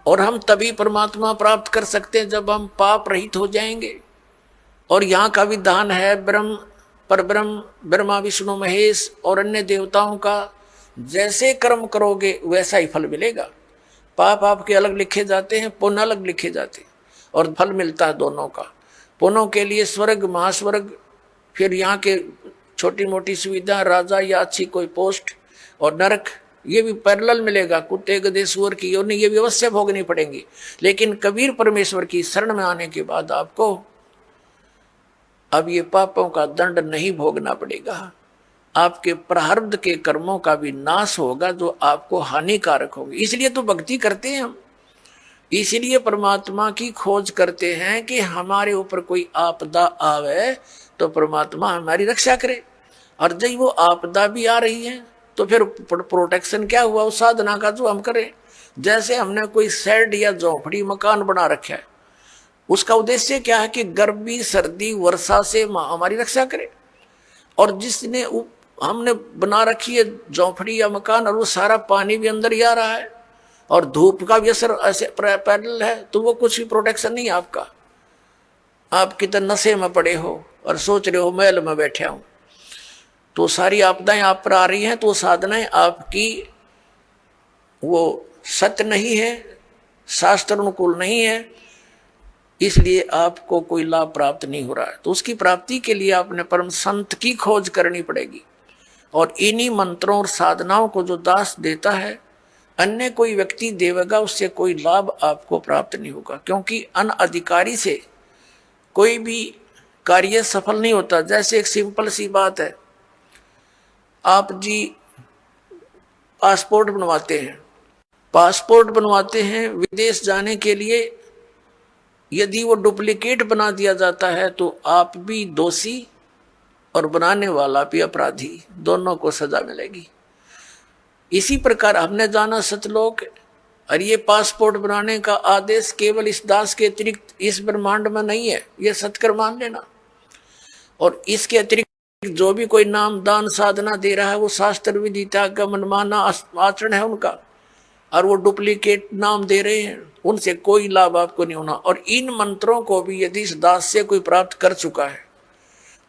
और हम तभी परमात्मा प्राप्त कर सकते हैं जब हम पाप रहित हो जाएंगे। और यहाँ का विधान है ब्रह्म परब्रह्म ब्रह्मा विष्णु महेश और अन्य देवताओं का जैसे कर्म करोगे वैसा ही फल मिलेगा। पाप आपके अलग लिखे जाते हैं, पुण्य अलग लिखे जाते हैं, और फल मिलता है दोनों का। पुण्यों के लिए स्वर्ग महास्वर्ग, फिर यहाँ के छोटी मोटी सुविधा, राजा या अच्छी कोई पोस्ट, और नरक ये भी पैरेलल मिलेगा। कुत्ते गधे सुअर की योनि ये भी अवश्य भोगनी पड़ेंगी। लेकिन कबीर परमेश्वर की शरण में आने के बाद आपको अब ये पापों का दंड नहीं भोगना पड़ेगा। आपके प्रारब्ध के कर्मों का भी नाश होगा जो आपको हानिकारक होंगे। इसलिए तो भक्ति करते हैं हम, इसलिए परमात्मा की खोज करते हैं कि हमारे ऊपर कोई आपदा आवे तो परमात्मा हमारी रक्षा करे। और जब वो आपदा भी आ रही है तो फिर प्रोटेक्शन क्या हुआ उस साधना का जो हम करें। जैसे हमने कोई शेड या झोपड़ी मकान बना रखा है, उसका उद्देश्य क्या है कि गर्मी सर्दी वर्षा से हमारी रक्षा करे। और जिसने हमने बना रखी है झोपड़ी या मकान और वो सारा पानी भी अंदर ही आ रहा है और धूप का भी असर ऐसे पैरेलल है, तो वो कुछ भी प्रोटेक्शन नहीं है आपका। आप कितने नशे में पड़े हो और सोच रहे हो महल में बैठे हो, तो सारी आपदाएं आप पर आ रही हैं, तो साधनाएं आपकी वो सत्य नहीं है, शास्त्र अनुकूल नहीं है, इसलिए आपको कोई लाभ प्राप्त नहीं हो रहा है। तो उसकी प्राप्ति के लिए आपने परम संत की खोज करनी पड़ेगी। और इन्हीं मंत्रों और साधनाओं को जो दास देता है, अन्य कोई व्यक्ति देवेगा, उससे कोई लाभ आपको प्राप्त नहीं होगा। क्योंकि अनअधिकारी से कोई भी कार्य सफल नहीं होता। जैसे एक सिंपल सी बात है, आप जी पासपोर्ट बनवाते हैं विदेश जाने के लिए, यदि वो डुप्लीकेट बना दिया जाता है तो आप भी दोषी और बनाने वाला भी अपराधी, दोनों को सजा मिलेगी। इसी प्रकार हमने जाना सतलोक, और ये पासपोर्ट बनाने का आदेश केवल इस दास के अतिरिक्त इस ब्रह्मांड में नहीं है, ये सत्कर मान लेना। और इसके अतिरिक्त जो भी कोई नाम दान साधना दे रहा है वो शास्त्र विदिता का मनमाना आचरण है उनका, और वो डुप्लीकेट नाम दे रहे हैं, उनसे कोई लाभ आपको नहीं होना। और इन मंत्रों को भी यदि इस दास से कोई प्राप्त कर चुका है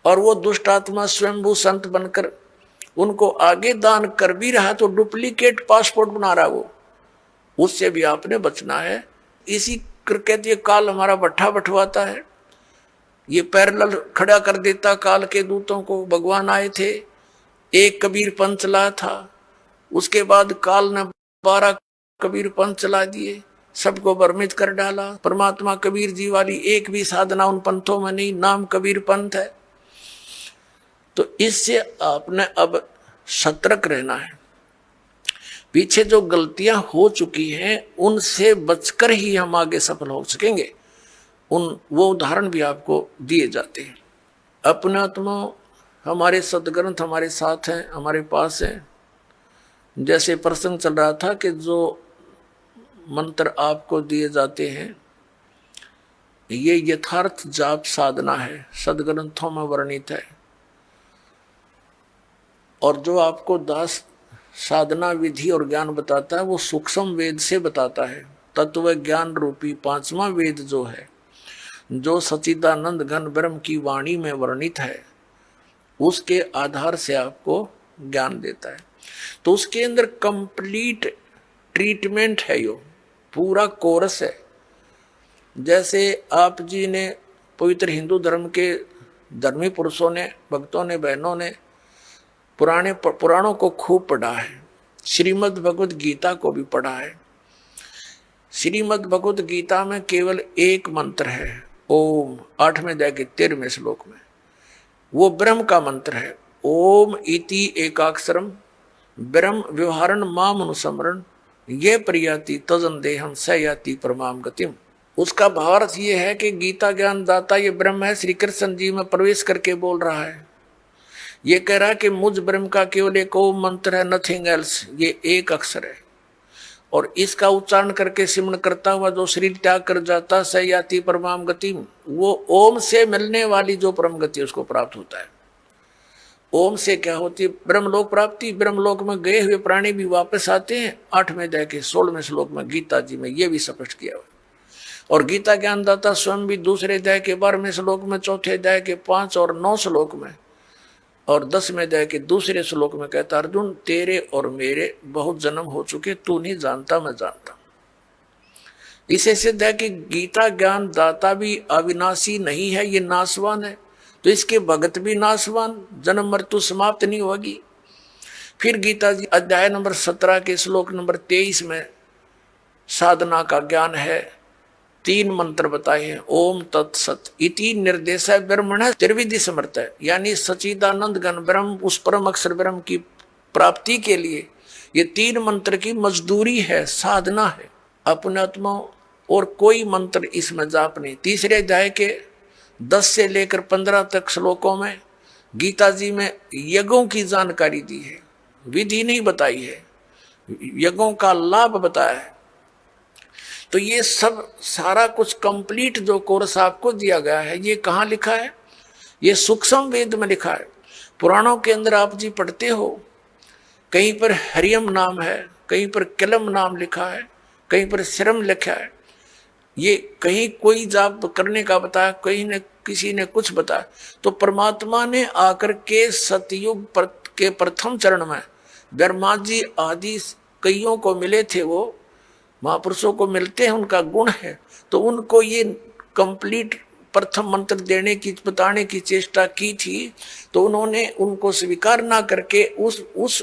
और वो दुष्ट आत्मा स्वयंभू संत बनकर उनको आगे दान कर भी रहा, तो डुप्लीकेट पासपोर्ट बना रहा वो, उससे भी आपने बचना है। इसी कहते ये काल हमारा बट्ठा बटवाता है, ये पैरेलल खड़ा कर देता काल के दूतों को। भगवान आए थे, एक कबीर पंथ चला था, उसके बाद काल ने 12 कबीर पंथ चला दिए, सबको भ्रमित कर डाला। परमात्मा कबीर जी वाली एक भी साधना उन पंथों में नहीं, नाम कबीर पंथ है। तो इससे आपने अब सतर्क रहना है। पीछे जो गलतियां हो चुकी हैं उनसे बचकर ही हम आगे सफल हो सकेंगे। वो उदाहरण भी आपको दिए जाते हैं। अपने आत्मा हमारे सदग्रंथ हमारे साथ हैं, हमारे पास हैं। जैसे प्रसंग चल रहा था कि जो मंत्र आपको दिए जाते हैं ये यथार्थ जाप साधना है, सदग्रंथों में वर्णित है। और जो आपको दास साधना विधि और ज्ञान बताता है वो सूक्ष्म वेद से बताता है। तत्व ज्ञान रूपी 5वां वेद जो है, जो सच्चिदानंद घन ब्रह्म की वाणी में वर्णित है, उसके आधार से आपको ज्ञान देता है। तो उसके अंदर कंप्लीट ट्रीटमेंट है, यो पूरा कोर्स है। जैसे आप जी ने पवित्र हिंदू धर्म के धर्मी पुरुषों ने, भक्तों ने, बहनों ने पुराणों को खूब पढ़ा है, श्रीमद् भगवद गीता को भी पढ़ा है। श्रीमद् भगवद गीता में केवल एक मंत्र है, ओम, 8वें अध्याय के 13वें श्लोक में, वो ब्रह्म का मंत्र है। ओम इति एकाक्षरम ब्रह्म व्यवहारण माम अनुस्मरण ये प्रियाति तजन देहम स याति परमाम गतिम। उसका भावार्थ ये है कि गीता ज्ञान दाता ये ब्रह्म है, श्री कृष्ण जी में प्रवेश करके बोल रहा है। ये कह रहा है कि मुझ ब्रह्म का केवल एक ओम मंत्र है, नथिंग एल्स, ये एक अक्षर है। और इसका उच्चारण करके सिमरण करता हुआ जो शरीर त्याग कर जाता स याति परमाम गति, वो ओम से मिलने वाली जो परम गति उसको प्राप्त होता है। ओम से क्या होती है? ब्रह्मलोक प्राप्ति। ब्रह्मलोक में गए हुए प्राणी भी वापस आते हैं। 8वें अध्याय के 16वें श्लोक में गीता जी में ये भी स्पष्ट किया हुआ। और गीता ज्ञानदाता स्वयं भी दूसरे अध्याय के 12वें श्लोक में, चौथे अध्याय के 5 और 9 श्लोक में और 10वें अध्याय के दूसरे श्लोक में कहता, अर्जुन तेरे और मेरे बहुत जन्म हो चुके, तू नहीं जानता मैं जानता। इसे सिद्ध है कि गीता ज्ञान दाता भी अविनाशी नहीं है, ये नाशवान है। तो इसके भगत भी नाशवान, जन्म मृत्यु समाप्त नहीं होगी। फिर गीता जी अध्याय नंबर 17 के श्लोक नंबर 23 में साधना का ज्ञान है। 3 मंत्र बताए हैं। ओम तत्सत इति निर्देश ब्रह्मण त्रिविधि समर्थ है, यानी सचिदानंद घन ब्रह्म, उस परम अक्षर ब्रह्म की प्राप्ति के लिए ये 3 मंत्र की मजदूरी है, साधना है। अपने आत्मा और कोई मंत्र इसमें जाप नहीं। तीसरे अध्याय के 10 से लेकर 15 तक श्लोकों में गीता जी में यज्ञों की जानकारी दी है, विधि नहीं बताई है, यज्ञों का लाभ बताया है। तो ये सब सारा कुछ कंप्लीट जो कोर्स आपको दिया गया है, ये कहाँ लिखा है? ये सूक्ष्म वेद में लिखा है। पुराणों के अंदर आप जी पढ़ते हो, कहीं पर हरियम नाम है, कहीं पर कलम नाम लिखा है, कहीं पर श्रम लिखा है। ये कहीं कोई जाप करने का बताया, कहीं ने किसी ने कुछ बताया। तो परमात्मा ने आकर के सतयुग के प्रथम चरण में ब्रह्मा जी आदि कईयों को मिले थे, वो महापुरुषों को मिलते हैं, उनका गुण है। तो उनको ये कंप्लीट प्रथम मंत्र देने की, बताने की चेष्टा की थी। तो उन्होंने उनको स्वीकार ना करके उस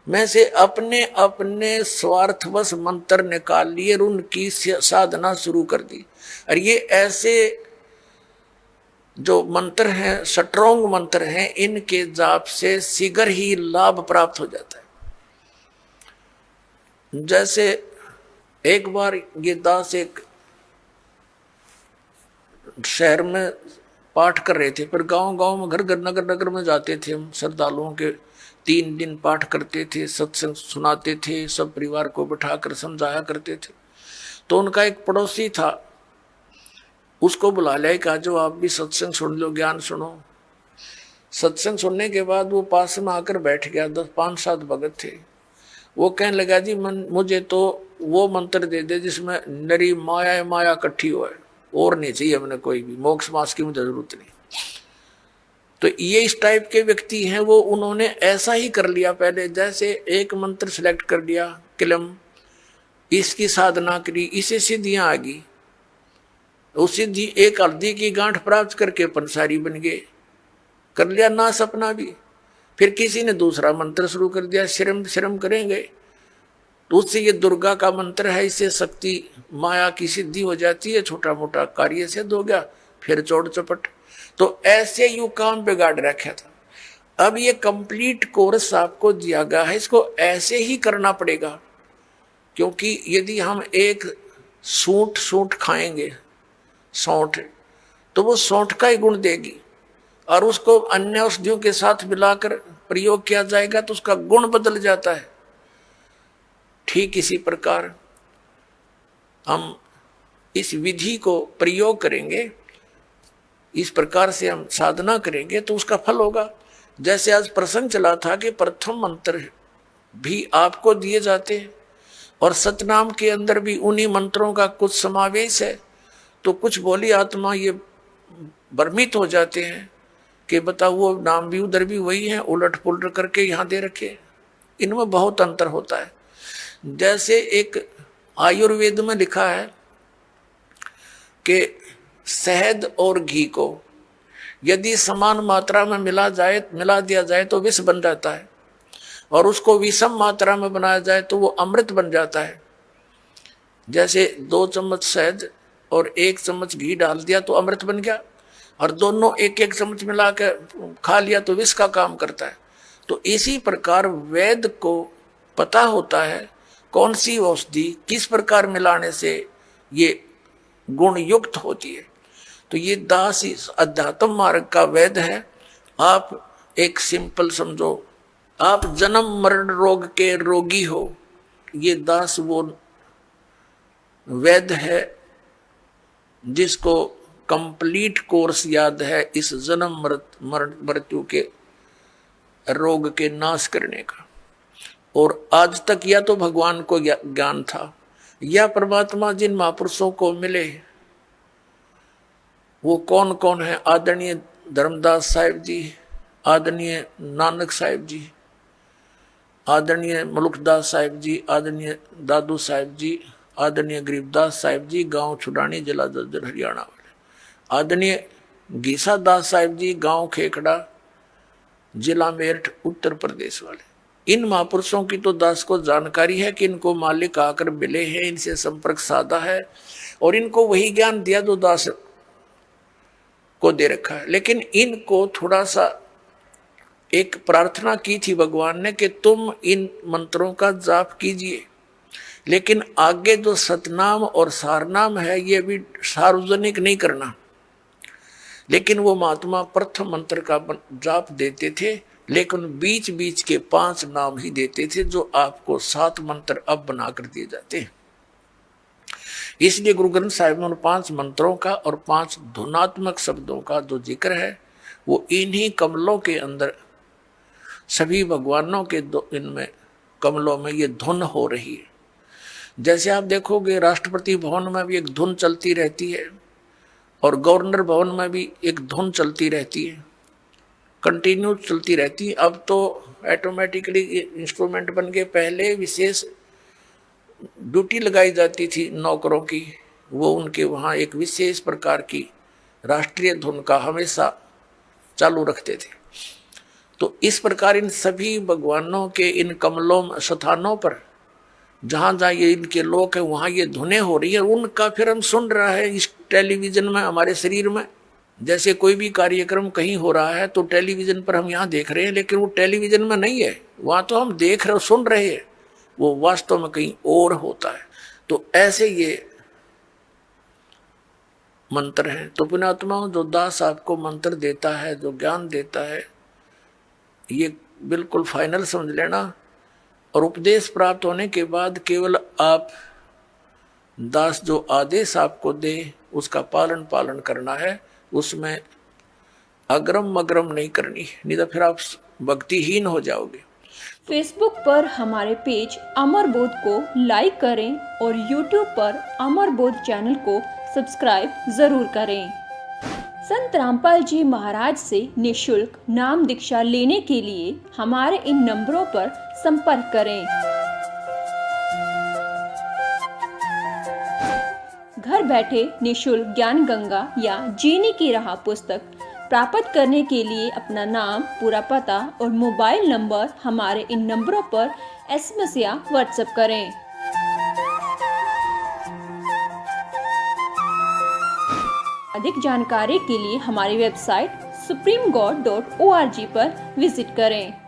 में से अपने अपने स्वार्थवश मंत्र निकाल लिए और उनकी साधना शुरू कर दी। और ये ऐसे जो मंत्र हैं, स्ट्रॉन्ग मंत्र हैं, इनके जाप से शीघ्र ही लाभ प्राप्त हो जाता है। जैसे एक बार ये दास एक शहर में पाठ कर रहे थे, पर गांव गांव में, घर घर नगर नगर में जाते थे हम, श्रद्धालुओं के 3 दिन पाठ करते थे, सत्संग सुनाते थे, सब परिवार को बिठाकर समझाया करते थे। तो उनका एक पड़ोसी था, उसको बुला लिया, कहा जो आप भी सत्संग सुन लो, ज्ञान सुनो। सत्संग सुनने के बाद वो पास में आकर बैठ गया। 5-7 भगत थे। वो कहने लगा, जी मुझे तो वो मंत्र दे दे जिसमें नरी माया माया इकट्ठी हो, और नहीं चाहिए हमने कोई भी, मोक्ष मास की मुझे जरूरत नहीं। तो ये इस टाइप के व्यक्ति हैं। वो उन्होंने ऐसा ही कर लिया पहले, जैसे एक मंत्र सिलेक्ट कर लिया, किलम, इसकी साधना करी, इसे सिद्धियां आ गई। उस सिद्धि एक हल्दी की गांठ प्राप्त करके पंसारी बन गए, कर लिया ना सपना भी। फिर किसी ने दूसरा मंत्र शुरू कर दिया, श्रम करेंगे, तो उससे ये दुर्गा का मंत्र है, इससे शक्ति माया की सिद्धि हो जाती है, छोटा मोटा कार्य सिद्ध हो गया, फिर चौड़ चपट। तो ऐसे यू काम बिगाड़ रखा था। अब ये कंप्लीट कोर्स आपको दिया गया है, इसको ऐसे ही करना पड़ेगा। क्योंकि यदि हम एक सूंठ खाएंगे, सौंठ, तो वो सौंठ का ही गुण देगी, और उसको अन्य औषधियों के साथ मिलाकर प्रयोग किया जाएगा तो उसका गुण बदल जाता है। ठीक इसी प्रकार हम इस विधि को प्रयोग करेंगे, इस प्रकार से हम साधना करेंगे तो उसका फल होगा। जैसे आज प्रसंग चला था कि प्रथम मंत्र भी आपको दिए जाते हैं, और सतनाम के अंदर भी उन्हीं मंत्रों का कुछ समावेश है। तो कुछ बोली आत्मा ये भ्रमित हो जाते हैं कि बताओ वो नाम भी उधर भी वही है, उलट पुलट करके यहाँ दे रखे। इनमें बहुत अंतर होता है। जैसे एक आयुर्वेद में लिखा है कि शहद और घी को यदि समान मात्रा में मिला दिया जाए तो विष बन जाता है, और उसको विषम मात्रा में बनाया जाए तो वो अमृत बन जाता है। जैसे 2 चम्मच शहद और 1 चम्मच घी डाल दिया तो अमृत बन गया, और दोनों 1-1 चम्मच मिला के खा लिया तो विष का काम करता है। तो इसी प्रकार वेद को पता होता है कौन सी औषधि किस प्रकार मिलाने से ये गुण युक्त होती है। तो ये दास इस अध्यात्म मार्ग का वेद है। आप एक सिंपल समझो, आप जन्म मरण रोग के रोगी हो, ये दास वो वेद है जिसको कंप्लीट कोर्स याद है इस जन्म मृत्यु के रोग के नाश करने का। और आज तक या तो भगवान को ज्ञान था, या परमात्मा जिन महापुरुषों को मिले वो कौन कौन है, आदरणीय धर्मदास साहिब जी, आदरणीय नानक साहिब जी, आदरणीय मलुकदास साहिब जी, आदरणीय दादू साहिब जी, आदरणीय गरीबदास साहिब जी, गांव छुडानी, जिला जज्जर, हरियाणा वाले, आदरणीय गीसा दास साहिब जी, गांव खेकड़ा, जिला मेरठ, उत्तर प्रदेश वाले। इन महापुरुषों की तो दास को जानकारी है कि इनको मालिक आकर मिले हैं, इनसे संपर्क साधा है और इनको वही ज्ञान दिया जो दास को दे रखा है। लेकिन इनको थोड़ा सा एक प्रार्थना की थी भगवान ने कि तुम इन मंत्रों का जाप कीजिए, लेकिन आगे जो सतनाम और सारनाम है ये भी सार्वजनिक नहीं करना। लेकिन वो महात्मा प्रथम मंत्र का जाप देते थे, लेकिन बीच बीच के 5 नाम ही देते थे, जो आपको 7 मंत्र अब बना कर दिए जाते हैं। इसलिए गुरु ग्रंथ साहिब में उन 5 मंत्रों का और 5 धुनात्मक शब्दों का जो जिक्र है वो इन्हीं कमलों के अंदर, सभी भगवानों के इनमें कमलों में ये धुन हो रही है। जैसे आप देखोगे राष्ट्रपति भवन में भी एक धुन चलती रहती है और गवर्नर भवन में भी एक धुन चलती रहती है, कंटिन्यू चलती रहती है। अब तो ऑटोमेटिकली इंस्ट्रूमेंट बन के, पहले विशेष ड्यूटी लगाई जाती थी नौकरों की, वो उनके वहाँ एक विशेष प्रकार की राष्ट्रीय धुन का हमेशा चालू रखते थे। तो इस प्रकार इन सभी भगवानों के इन कमलों स्थानों पर जहाँ जहाँ ये इनके लोक है वहाँ ये धुनें हो रही है, उनका फिर हम सुन रहा है इस टेलीविजन में, हमारे शरीर में। जैसे कोई भी कार्यक्रम कहीं हो रहा है तो टेलीविजन पर हम यहाँ देख रहे हैं, लेकिन वो टेलीविजन में नहीं है, वहाँ तो हम देख रहे, सुन रहे हैं, वो वास्तव में कहीं और होता है। तो ऐसे ये मंत्र हैं। तो पुण्यात्माओं, जो दास आपको मंत्र देता है, जो ज्ञान देता है, ये बिल्कुल फाइनल समझ लेना। और उपदेश प्राप्त होने के बाद केवल आप दास जो आदेश आपको दे उसका पालन करना है, उसमें अग्रम मग्रम नहीं करनी, नहीं तो फिर आप भक्तिहीन हो जाओगे। फेसबुक पर हमारे पेज अमर बोध को लाइक करें और यूट्यूब पर अमर बोध चैनल को सब्सक्राइब जरूर करें। संत रामपाल जी महाराज से निःशुल्क नाम दीक्षा लेने के लिए हमारे इन नंबरों पर संपर्क करें। घर बैठे निःशुल्क ज्ञान गंगा या जीने की राह पुस्तक प्राप्त करने के लिए अपना नाम, पूरा पता और मोबाइल नंबर हमारे इन नंबरों पर SMS या व्हाट्सएप करें। अधिक जानकारी के लिए हमारी वेबसाइट supremegod.org पर विजिट करें।